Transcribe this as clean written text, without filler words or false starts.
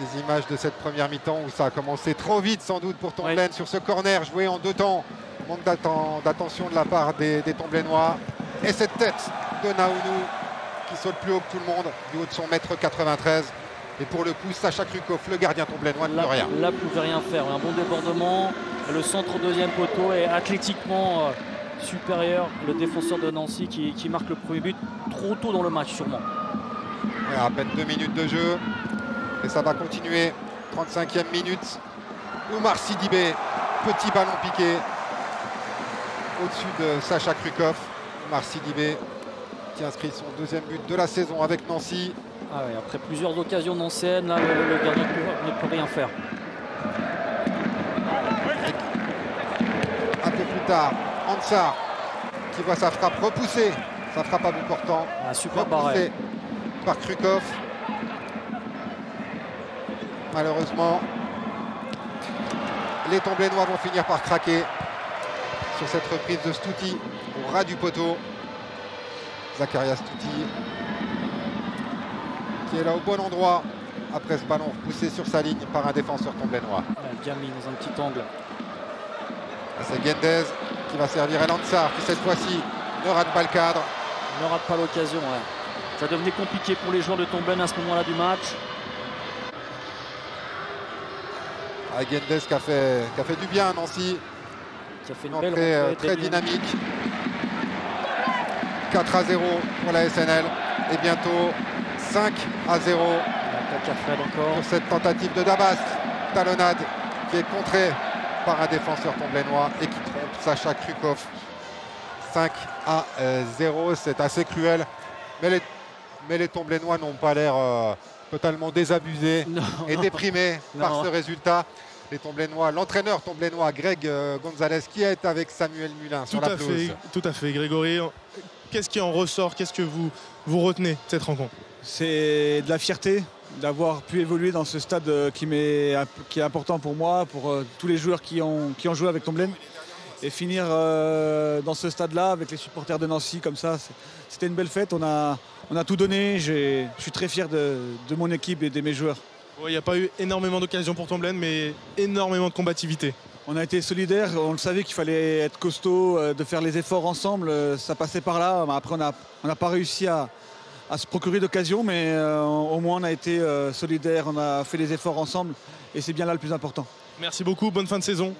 des images de cette première mi-temps où ça a commencé trop vite sans doute pour Tomblaine sur ce corner joué en 2 temps. Manque d'attention de la part des Tomblainois. Et cette tête de Naounou qui saute plus haut que tout le monde du haut de son mètre 93. Et pour le coup, Sacha Krukov, le gardien tomblainois, ne peut rien. Là, pouvait rien faire. Un bon débordement. Le centre au deuxième poteau est athlétiquement supérieur. Le défenseur de Nancy qui marque le premier but trop tôt dans le match, sûrement. Ouais, à peine 2 minutes de jeu. Et ça va continuer. 35e minute. Oumar Sidibé, petit ballon piqué au-dessus de Sacha Krukov. Oumar Sidibé qui inscrit son 2e but de la saison avec Nancy. Ah ouais, après plusieurs occasions nancéennes, là, le gardien ne peut rien faire. Un peu plus tard, Ansar qui voit sa frappe repoussée. Sa frappe à bout portant. Ah, super barré par Krukov. Malheureusement, les Tomblainois vont finir par craquer sur cette reprise de Stouti au ras du poteau. Zakaria Stouti qui est là au bon endroit après ce ballon repoussé sur sa ligne par un défenseur tomblainois. Bien mis dans un petit angle. C'est Gendez qui va servir El Ansar qui cette fois-ci ne rate pas le cadre. Ne rate pas l'occasion. Ouais. Ça devenait compliqué pour les joueurs de Tomblaine à ce moment-là du match. Gendez qui a fait du bien à Nancy. Qui a fait une entrée belle rentrée, très dynamique. 4-0 pour la SNL et bientôt 5-0 pour cette tentative de Dabas. Talonnade qui est contrée par un défenseur tomblainois et qui trompe Sacha Krukov. 5-0, c'est assez cruel. Mais les Tomblainois n'ont pas l'air totalement désabusés et déprimés par ce résultat. Les Tomblainois, l'entraîneur tomblainois Greg Gonzalez qui est avec Samuel Mulin sur la pelouse. Tout à fait, Grégory. Qu'est-ce qui en ressort? Qu'est-ce que vous retenez de cette rencontre? C'est de la fierté d'avoir pu évoluer dans ce stade qui est important pour moi, pour tous les joueurs qui ont joué avec Tomblaine. Et finir dans ce stade-là avec les supporters de Nancy comme ça, c'était une belle fête. On a tout donné. Je suis très fier de mon équipe et de mes joueurs. Il n'y a pas eu énormément d'occasions pour Tomblaine, mais énormément de combativité. On a été solidaires, on le savait qu'il fallait être costaud, de faire les efforts ensemble, ça passait par là. Après, on n'a pas réussi à se procurer d'occasion, mais au moins on a été solidaires, on a fait les efforts ensemble et c'est bien là le plus important. Merci beaucoup, bonne fin de saison.